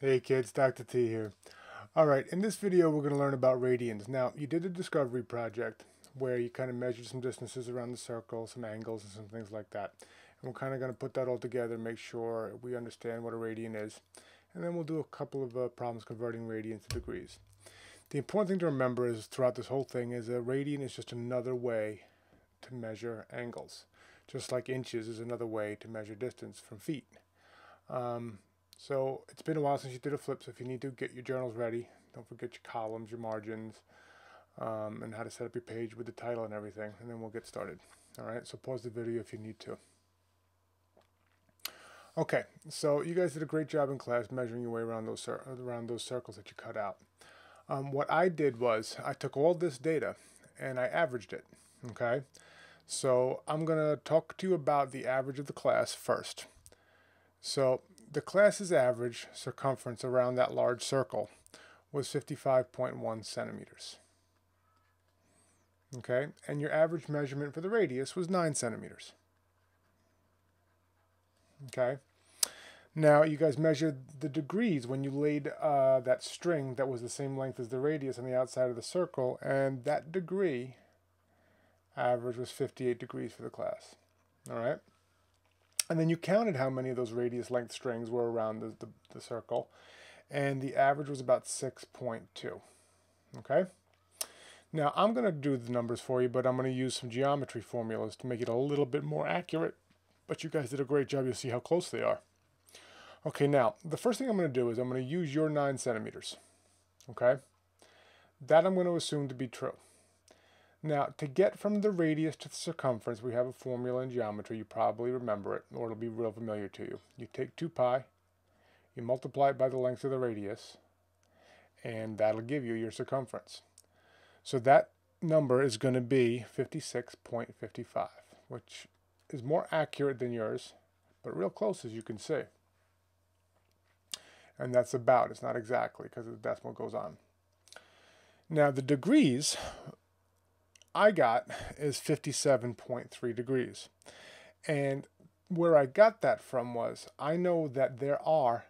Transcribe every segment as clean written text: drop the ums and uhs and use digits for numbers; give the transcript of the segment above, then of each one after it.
Hey kids, Dr. T here. Alright, in this video we're going to learn about radians. Now, you did a discovery project where you kind of measured some distances around the circle, some angles and some things like that. And we're kind of going to put that all together and make sure we understand what a radian is. And then we'll do a couple of problems converting radians to degrees. The important thing to remember is throughout this whole thing is a radian is just another way to measure angles. Just like inches is another way to measure distance from feet. So it's been a while since you did a flip, so if you need to get your journals ready, don't forget your columns, your margins, and how to set up your page with the title and everything, and then we'll get started. Alright, so pause the video if you need to. Okay, so you guys did a great job in class measuring your way around those circles that you cut out. What I did was I took all this data and I averaged it. Okay, so I'm going to talk to you about the average of the class first. So the class's average circumference around that large circle was 55.1 centimeters. Okay, and your average measurement for the radius was 9 centimeters. Okay, now you guys measured the degrees when you laid that string that was the same length as the radius on the outside of the circle, and that degree average was 58 degrees for the class. All right. And then you counted how many of those radius length strings were around the circle, and the average was about 6.2. Okay? Now I'm going to do the numbers for you, but I'm going to use some geometry formulas to make it a little bit more accurate, but you guys did a great job. You'll see how close they are. Okay, now the first thing I'm going to do is I'm going to use your 9 centimeters. Okay? That I'm going to assume to be true. Now, to get from the radius to the circumference, we have a formula in geometry. You probably remember it, or it'll be real familiar to you. You take 2 pi, you multiply it by the length of the radius, and that'll give you your circumference. So that number is going to be 56.55, which is more accurate than yours, but real close as you can see. And that's about, it's not exactly, because the decimal goes on. Now, the degrees I got is 57.3 degrees. And where I got that from was, I know that there are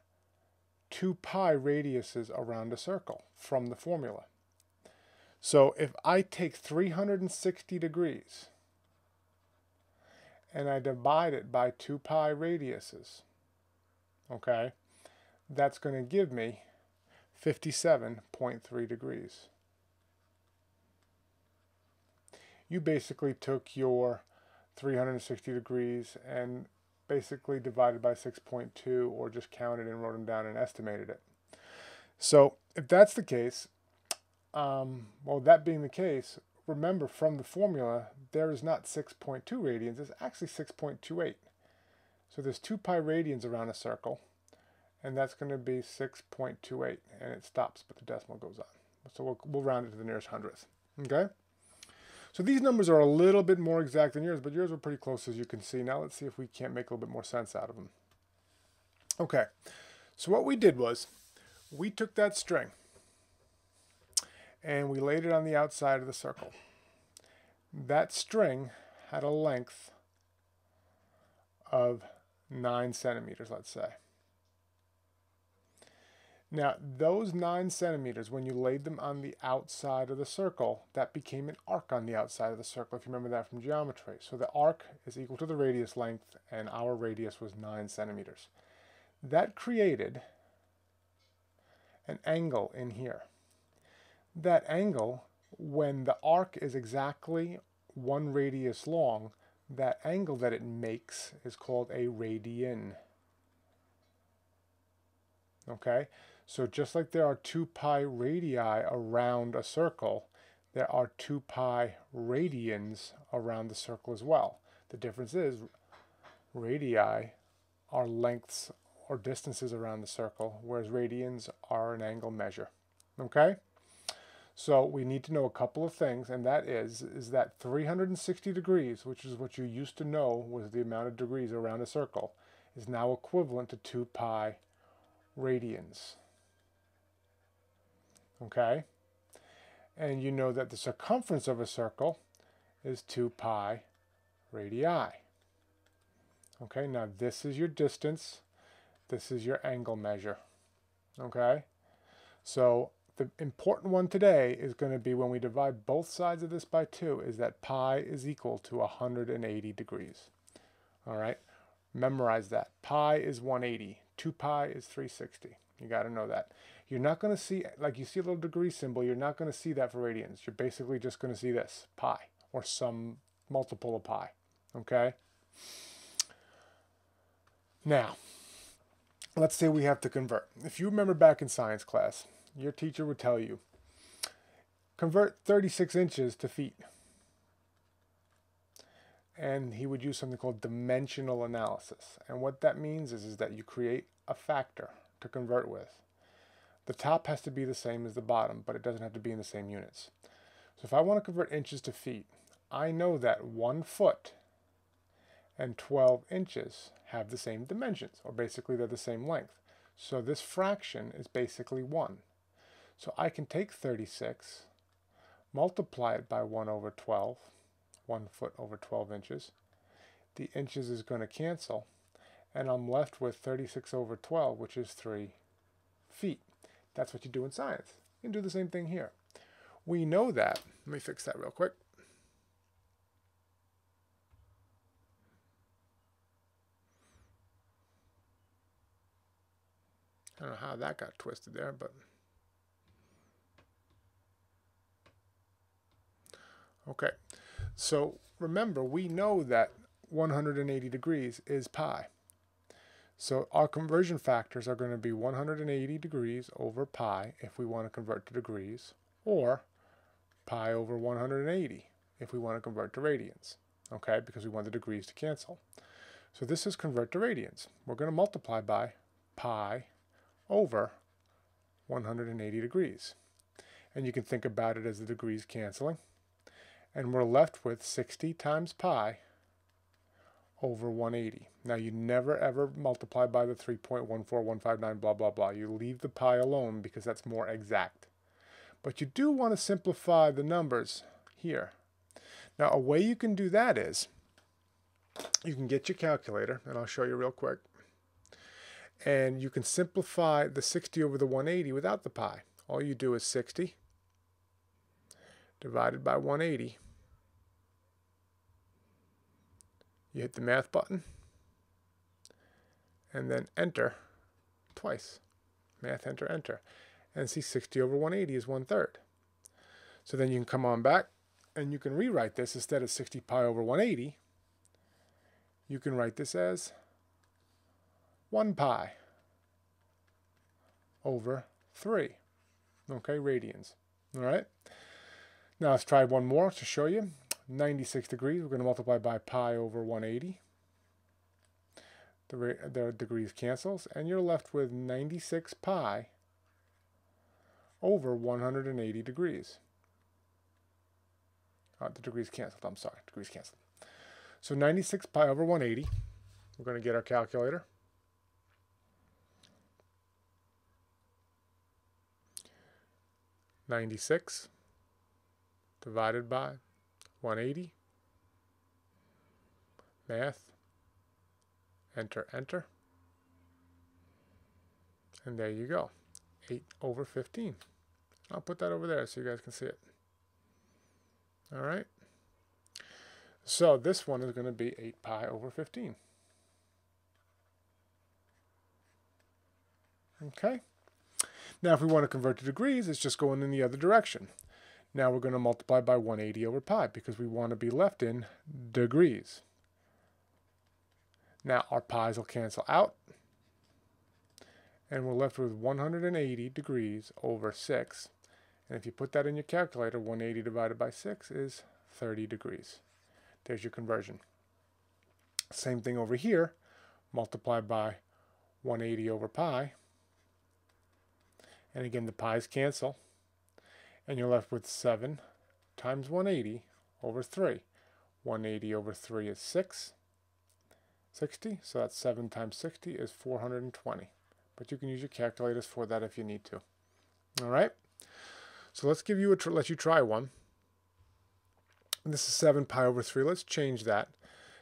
2 pi radiuses around a circle from the formula. So if I take 360 degrees and I divide it by 2 pi radiuses, okay, that's going to give me 57.3 degrees. You basically took your 360 degrees and basically divided by 6.2, or just counted and wrote them down and estimated it. So if that's the case, well, that being the case, remember from the formula, there is not 6.2 radians, it's actually 6.28. So there's 2 pi radians around a circle, and that's going to be 6.28, and it stops, but the decimal goes on. So we'll round it to the nearest hundredth. Okay? So these numbers are a little bit more exact than yours, but yours were pretty close, as you can see. Now let's see if we can't make a little bit more sense out of them. Okay, so what we did was we took that string and we laid it on the outside of the circle. That string had a length of 9 centimeters, let's say. Now, those 9 centimeters, when you laid them on the outside of the circle, that became an arc on the outside of the circle, if you remember that from geometry. So the arc is equal to the radius length, and our radius was 9 centimeters. That created an angle in here. That angle, when the arc is exactly 1 radius long, that angle that it makes is called a radian. Okay? So just like there are 2 pi radii around a circle, there are 2 pi radians around the circle as well. The difference is radii are lengths or distances around the circle, whereas radians are an angle measure. Okay? So we need to know a couple of things, and that is that 360 degrees, which is what you used to know was the amount of degrees around a circle, is now equivalent to 2 pi radians. Okay? And you know that the circumference of a circle is 2 pi radii. Okay, now this is your distance, this is your angle measure. Okay? So the important one today is going to be when we divide both sides of this by 2 is that pi is equal to 180 degrees. All right? Memorize that. Pi is 180. 2 pi is 360. You got to know that. You're not going to see, like you see a little degree symbol, you're not going to see that for radians. You're basically just going to see this, pi, or some multiple of pi. Okay? Now, let's say we have to convert. If you remember back in science class, your teacher would tell you, convert 36 inches to feet. And he would use something called dimensional analysis. And what that means is that you create a factor to convert with. The top has to be the same as the bottom, but it doesn't have to be in the same units. So if I want to convert inches to feet, I know that 1 foot and 12 inches have the same dimensions, or basically they're the same length. So this fraction is basically 1. So I can take 36, multiply it by 1 over 12, 1 foot over 12 inches. The inches is going to cancel, and I'm left with 36 over 12, which is 3 feet. That's what you do in science. You can do the same thing here. We know that. Let me fix that real quick. I don't know how that got twisted there, but okay. So remember, we know that 180 degrees is pi. So our conversion factors are going to be 180 degrees over pi if we want to convert to degrees, or pi over 180 if we want to convert to radians, okay, because we want the degrees to cancel. So this is convert to radians. We're going to multiply by pi over 180 degrees. And you can think about it as the degrees canceling. And we're left with 60 times pi over 180. Now you never ever multiply by the 3.14159 blah blah blah. You leave the pi alone because that's more exact. But you do want to simplify the numbers here. Now a way you can do that is you can get your calculator, and I'll show you real quick. And you can simplify the 60 over the 180 without the pi. All you do is 60 divided by 180. You hit the math button and then enter twice. Math, enter, enter. And see 60 over 180 is 1/3. So then you can come on back and you can rewrite this instead of 60 pi over 180. You can write this as 1 pi over 3. Okay, radians. All right. Now let's try one more to show you. 96 degrees, we're going to multiply by pi over 180. The degrees cancels, and you're left with 96 pi over 180 degrees. The degrees canceled, I'm sorry, degrees canceled. So 96 pi over 180, we're going to get our calculator. (96) divided by 180, math, enter, enter, and there you go, 8 over 15. I'll put that over there so you guys can see it. All right, so this one is going to be 8 pi over 15. Okay, now if we want to convert to degrees, it's just going in the other direction. Now we're going to multiply by 180 over pi because we want to be left in degrees. Now our pi's will cancel out, and we're left with 180 degrees over 6. And if you put that in your calculator, 180 divided by 6 is 30 degrees. There's your conversion. Same thing over here. Multiply by 180 over pi. And again, the pi's cancel. And you're left with 7 times 180 over 3. 180 over 3 is 60. So that's 7 times 60 is 420. But you can use your calculators for that if you need to. All right. So let's give you let you try one. This is 7 pi over 3. Let's change that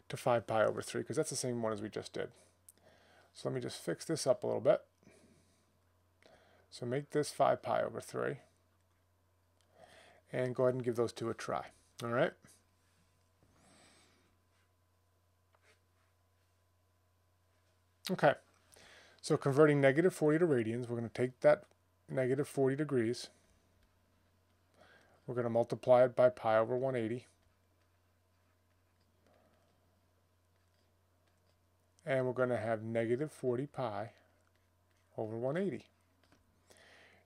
to 5 pi over 3 because that's the same one as we just did. So let me just fix this up a little bit. So make this 5 pi over 3. And go ahead and give those two a try. All right? Okay. So converting negative 40 to radians, we're going to take that negative 40 degrees. We're going to multiply it by pi over 180. And we're going to have negative 40 pi over 180.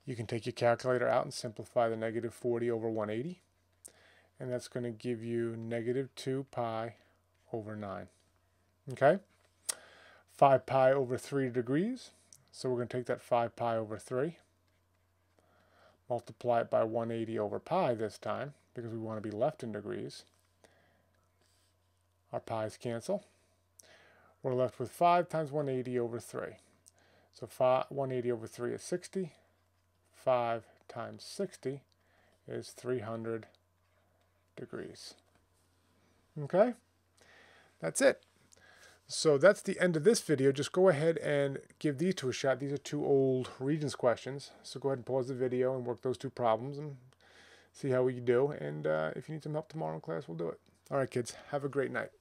You can take your calculator out and simplify the negative 40 over 180. And that's going to give you negative 2 pi over 9. Okay? 5 pi over 3 degrees. So we're going to take that 5 pi over 3. Multiply it by 180 over pi this time, because we want to be left in degrees. Our pi's cancel. We're left with 5 times 180 over 3. So 180 over 3 is 60. 5 times 60 is 300 degrees. Okay? That's it. So that's the end of this video. Just go ahead and give these two a shot. These are two old Radians questions. So go ahead and pause the video and work those two problems and see how we do. And if you need some help tomorrow in class, we'll do it. All right, kids. Have a great night.